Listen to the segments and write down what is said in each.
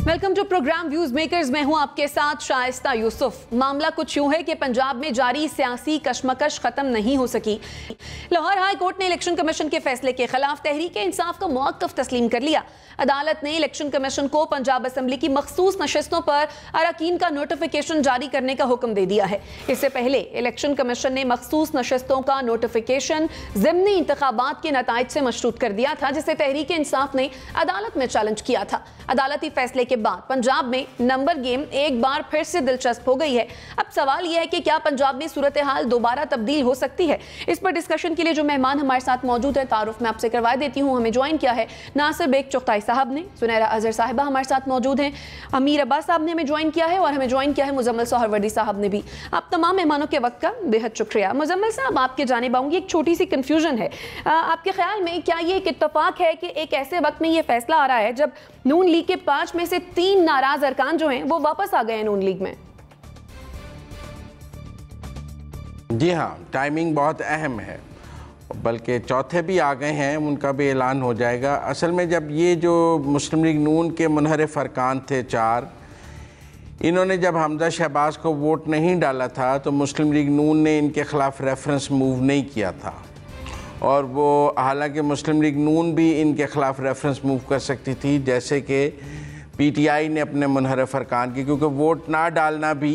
Welcome to programme views makers. मैं हूं आपके साथ शाइस्ता यूसुफ। मामला कुछ यूं है कि पंजाब में जारी सियासी कशमकश खत्म नहीं हो सकी। लाहौर हाई कोर्ट ने इलेक्शन कमीशन के फैसले के खिलाफ तहरीक इंसाफ का मौक़िफ़ तस्लीम कर लिया। अदालत ने इलेक्शन कमीशन को पंजाब असम्बली की मखसूस नशस्तों पर अरकान का नोटिफिकेशन जारी करने का हुक्म दे दिया है। इससे पहले इलेक्शन कमीशन ने मखसूस नशस्तों का नोटिफिकेशन ज़िमनी इंतखाबात के नताइज से मशरूत कर दिया था, जिसे तहरीक इंसाफ ने अदालत में चैलेंज किया था। अदालती फैसले के बाद पंजाब में नंबर गेम एक बार फिर से दिलचस्प हो गई है। अब सवाल यह है कि क्या पंजाब में सूरत हाल दोबारा तब्दील हो सकती है। इस पर डिस्कशन के लिए जो मेहमान हमारे साथ मौजूद है, तारुफ में आपसे करवा देती हूँ। हमें ज्वाइन किया है नासिर बेग चुगताई साहब ने, सुनैरा अजहर साहिबा हमारे साथ मौजूद हैं, अमीर अब्बास साहब ने हमें ज्वाइन किया है और हमें ज्वाइन किया है मुजम्मिल सोहरवर्दी साहब ने भी। आप तमाम मेहमानों के वक्त का बेहद शुक्रिया। मुजम्मिल साहब, आपके जानिब आऊंगी। एक छोटी सी कंफ्यूजन है, आपके ख्याल में क्या ये एक इत्तेफाक है कि एक ऐसे वक्त में ये फैसला आ रहा है जब नून लीग के 5 में से 3 नाराज अरकान जो हैं वो वापस आ गए हैं नून लीग में? जी हाँ, टाइमिंग बहुत अहम है, बल्कि चौथे भी आ गए हैं, उनका भी ऐलान हो जाएगा। असल में जब ये जो मुस्लिम लीग नून के मुनहरिफ अरकान थे 4, इन्होंने जब हमजा शहबाज को वोट नहीं डाला था तो मुस्लिम लीग नून ने इनके ख़िलाफ़ रेफरेंस मूव नहीं किया था। और वो हालांकि मुस्लिम लीग नून भी इनके ख़िलाफ़ रेफरेंस मूव कर सकती थी, जैसे कि पीटीआई ने अपने मुनहरिफ अरकान की, क्योंकि वोट ना डालना भी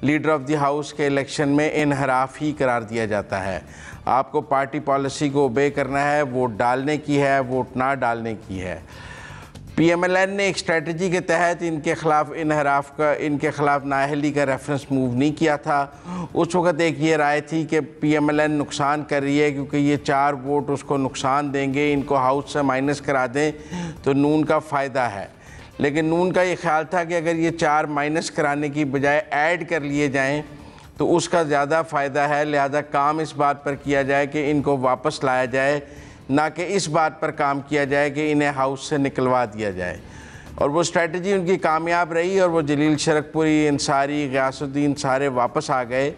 लीडर ऑफ द हाउस के इलेक्शन में इनहराफ ही करार दिया जाता है। आपको पार्टी पॉलिसी को ओबे करना है, वोट डालने की है, वोट ना डालने की है। पीएमएलएन ने एक स्ट्रेटजी के तहत इनके ख़िलाफ़ इनहराफ का, इनके ख़िलाफ़ नाअहली का रेफरेंस मूव नहीं किया था। उस वक़्त एक ये राय थी कि पीएमएलएन नुकसान कर रही है क्योंकि ये 4 वोट उसको नुकसान देंगे, इनको हाउस से माइनस करा दें तो नून का फ़ायदा है। लेकिन नून का ये ख्याल था कि अगर ये 4 माइनस कराने की बजाय ऐड कर लिए जाएँ तो उसका ज़्यादा फ़ायदा है। लिहाजा काम इस बात पर किया जाए कि इनको वापस लाया जाए, ना कि इस बात पर काम किया जाए कि इन्हें हाउस से निकलवा दिया जाए। और वो स्ट्रेटजी उनकी कामयाब रही और वो जलील शरकपुरी, अंसारी, गयासुद्दीन सारे वापस आ गए।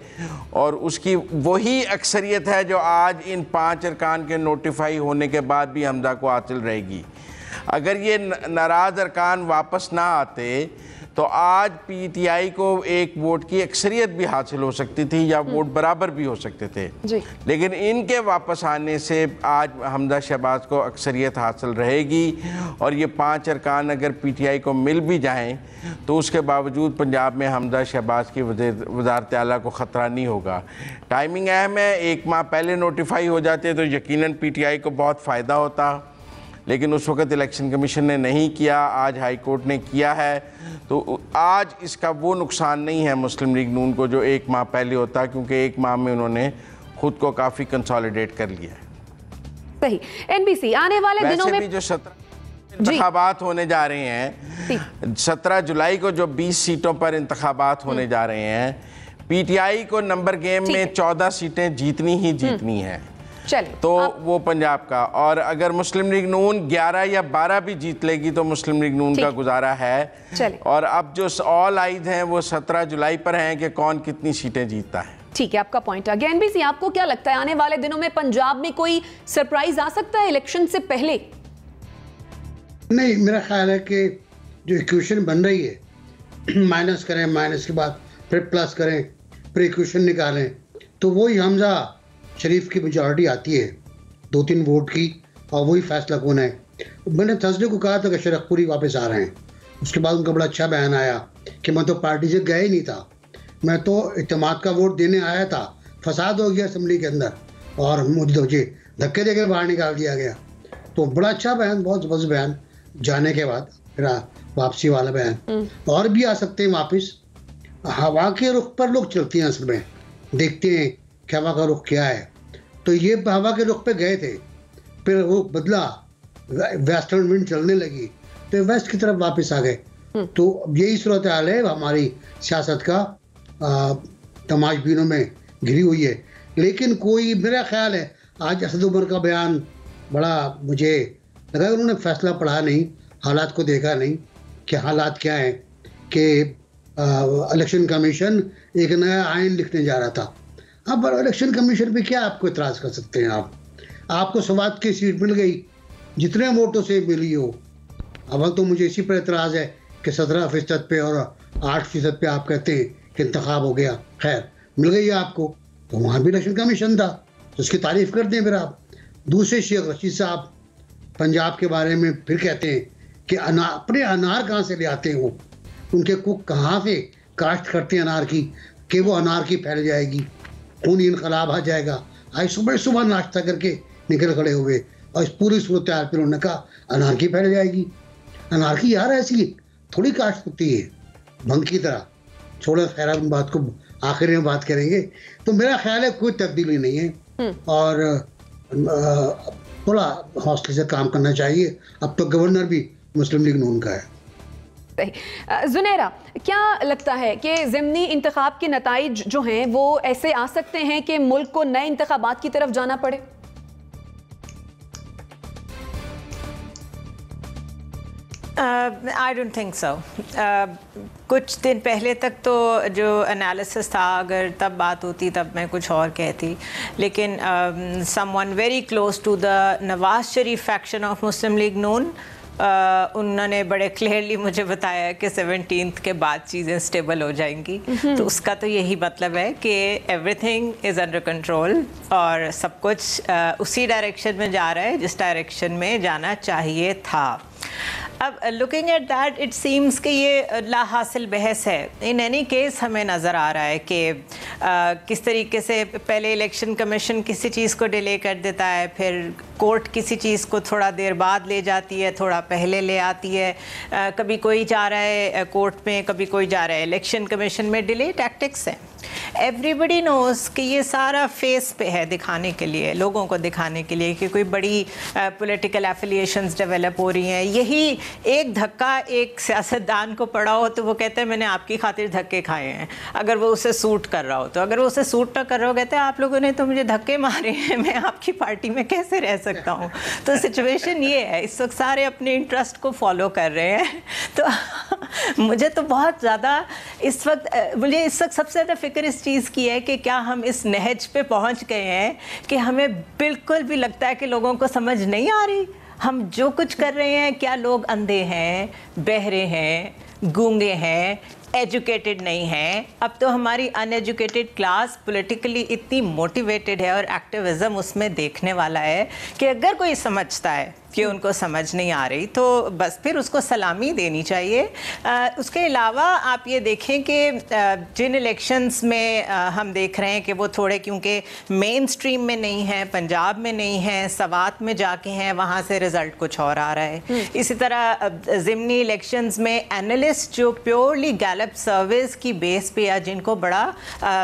और उसकी वही अक्सरियत है जो आज इन 5 अरकान के नोटिफाई होने के बाद भी हमजा को हासिल रहेगी। अगर ये नाराज़ अरकान वापस ना आते तो आज पीटीआई को 1 वोट की अक्सरियत भी हासिल हो सकती थी या वोट बराबर भी हो सकते थे जी। लेकिन इनके वापस आने से आज हमजा शहबाज को अक्सरियत हासिल रहेगी। और ये 5 अरकान अगर पीटीआई को मिल भी जाएं तो उसके बावजूद पंजाब में हमजा शहबाज की वज़ारत आला को ख़तरा नहीं होगा। टाइमिंग अहम है, 1 माह पहले नोटिफाई हो जाते तो यकीनन पीटीआई को बहुत फ़ायदा होता, लेकिन उस वक़्त इलेक्शन कमीशन ने नहीं किया, आज हाई कोर्ट ने किया है। तो आज इसका वो नुकसान नहीं है मुस्लिम लीग नून को जो 1 माह पहले होता, क्योंकि 1 माह में उन्होंने खुद को काफ़ी कंसोलिडेट कर लिया है। सही। एनबीसी आने वाले दिनों में भी जो 17 इंतखाबात होने जा रहे हैं, 17 जुलाई को जो 20 सीटों पर इंतखाबात होने जा रहे हैं, पीटीआई को नंबर गेम में 14 सीटें जीतनी ही जीतनी है। तो वो पंजाब का, और अगर मुस्लिम लीग नून 11 या 12 भी जीत लेगी तो मुस्लिम लीग नून का गुजारा है। और अब जो ऑल आइज हैं वो 17 जुलाई पर हैं कि कौन कितनी सीटें जीतता है। ठीक है, आपका पॉइंट आ गया। एनबीसी, आपको क्या लगता है आने वाले दिनों में पंजाब में कोई सरप्राइज आ सकता है इलेक्शन से पहले? नहीं, मेरा ख्याल है कि जो इक्वेशन बन रही है, माइनस करें, माइनस के बाद फिर प्लस करें, फिर इक्वेशन निकालें, तो वही हमजा शरीफ की मेजॉरिटी आती है 2-3 वोट की, और वही फैसला कौन है। मैंने थर्सडे को कहा था कि शरकपुरी वापस आ रहे हैं, उसके बाद उनका बड़ा अच्छा बयान आया कि मैं तो पार्टी से गया ही नहीं था, मैं तो इत्तेमाद का वोट देने आया था, फसाद हो गया असम्बली के अंदर और मुझे धक्के देकर बाहर निकाल दिया गया। तो बड़ा अच्छा बयान, बहुत ज़बरदस्त बयान, जाने के बाद फिर वापसी वाला बयान। और भी आ सकते हैं वापस। हवा के रुख पर लोग चलते हैं, असल में देखते हैं कि हवा का रुख क्या है। तो ये हवा के रुख पे गए थे, फिर वो बदला, वेस्टर्न विंड चलने लगी तो वेस्ट की तरफ वापस आ गए। तो यही सूरत हाल है हमारी सियासत का, तमाशबीनों में घिरी हुई है। लेकिन कोई, मेरा ख्याल है आज असद उमर का बयान बड़ा, मुझे लगा उन्होंने फैसला पढ़ा नहीं, हालात को देखा नहीं कि हालात क्या हैं, कि इलेक्शन कमीशन एक नया आइन लिखने जा रहा था। अब इलेक्शन कमीशन पे क्या आपको इतराज़ कर सकते हैं? आपको स्वात की सीट मिल गई, जितने वोटों से मिली हो। अब तो मुझे इसी पर इतराज़ है कि 17% पे और 8% पे आप कहते हैं कि इंतखाब हो गया, खैर मिल गई है आपको, तो वहाँ भी इलेक्शन कमीशन था, तो उसकी तारीफ कर दें फिर आप। दूसरे शेख रशीद साहब पंजाब के बारे में फिर कहते हैं कि अपने अनार कहाँ से ले आते हैं वो, उनके कुक कहाँ से काश्त करते हैं अनार की कि वो अनार की फैल जाएगी, खूनी इनकलाब आ जाएगा। आज सुबह सुबह नाश्ता करके निकल खड़े हुए और इस पूरी सूरत हाल पर उन्होंने कहा अनार की फैल जाएगी। अनार की यार ऐसी थोड़ी काश्त होती है भंग की तरह। छोड़ो खैर, उन बात को आखिर में बात करेंगे। तो मेरा ख्याल है कोई तब्दीली नहीं है और थोड़ा हौसले से काम करना चाहिए। अब तो गवर्नर भी मुस्लिम लीग नून का है। जुनैरा, क्या लगता है कि ज़िमनी इंतखाब के नताइज जो हैं वो ऐसे आ सकते हैं कि मुल्क को नए इंतखाबात की तरफ जाना पड़े? I don't think so. कुछ दिन पहले तक तो जो एनालिसिस था, अगर तब बात होती तब मैं कुछ और कहती, लेकिन someone very close to the Nawaz Sharif faction of Muslim League Noon, उन्होंने बड़े क्लियरली मुझे बताया कि 17th के बाद चीज़ें स्टेबल हो जाएंगी। तो उसका तो यही मतलब है कि एवरीथिंग इज़ अंडर कंट्रोल और सब कुछ उसी डायरेक्शन में जा रहा है जिस डायरेक्शन में जाना चाहिए था। अब looking at that it seems कि ये ला हासिल बहस है। इन एनी केस हमें नज़र आ रहा है कि किस तरीके से पहले इलेक्शन कमीशन किसी चीज़ को डिले कर देता है, फिर कोर्ट किसी चीज़ को थोड़ा देर बाद ले जाती है, थोड़ा पहले ले आती है। कभी कोई जा रहा है कोर्ट में, कभी कोई जा रहा है इलेक्शन कमीशन में। डिले टैक्टिक्स हैं। एवरीबडी नोज़ कि ये सारा फेस पे है, दिखाने के लिए, लोगों को दिखाने के लिए कि कोई बड़ी पॉलिटिकल एफिलिएशंस डेवलप हो रही हैं। यही एक धक्का एक सियासतदान को पड़ा हो तो वो कहते हैं मैंने आपकी खातिर धक्के खाए हैं, अगर वो उसे सूट कर रहा हो तो। अगर वो उसे सूट ना कर रहा हो, कहते हैं आप लोगों ने तो मुझे धक्के मारे हैं, मैं आपकी पार्टी में कैसे रह सकता हूँ। तो सिचुएशन ये है, इस वक्त सारे अपने इंटरेस्ट को फॉलो कर रहे हैं। तो मुझे तो बहुत ज़्यादा इस वक्त सबसे ज़्यादा फिक्र इस चीज़ की है कि क्या हम इस नहज पे पहुंच गए हैं कि हमें बिल्कुल भी लगता है कि लोगों को समझ नहीं आ रही हम जो कुछ कर रहे हैं। क्या लोग अंधे हैं, बहरे हैं, गूंगे हैं, एजुकेटेड नहीं हैं? अब तो हमारी अनएजुकेटेड क्लास पॉलिटिकली इतनी मोटिवेटेड है और एक्टिविज़म उसमें देखने वाला है कि अगर कोई समझता है कि उनको समझ नहीं आ रही तो बस फिर उसको सलामी देनी चाहिए। उसके अलावा आप ये देखें कि जिन इलेक्शंस में हम देख रहे हैं कि वो थोड़े क्योंकि मेन स्ट्रीम में नहीं है, पंजाब में नहीं है, सवात में जाके हैं, वहाँ से रिज़ल्ट कुछ और आ रहा है। इसी तरह ज़िमनी इलेक्शंस में एनालिस्ट जो प्योरली गैलप सर्विस की बेस पे या जिनको बड़ा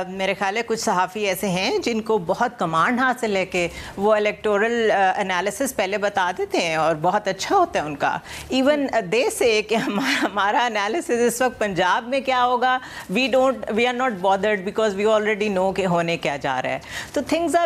मेरे ख्याल है कुछ सहाफ़ी ऐसे हैं जिनको बहुत कमांड हासिल है कि वो इलेक्टोरल एनालिसिस पहले बता देते हैं और बहुत अच्छा होता है उनका। इवन दे से कि हमारा एनालिसिस इस वक्त पंजाब में क्या होगा, we are not bothered because we already know कि होने क्या जा रहा है। तो थिंग्स आर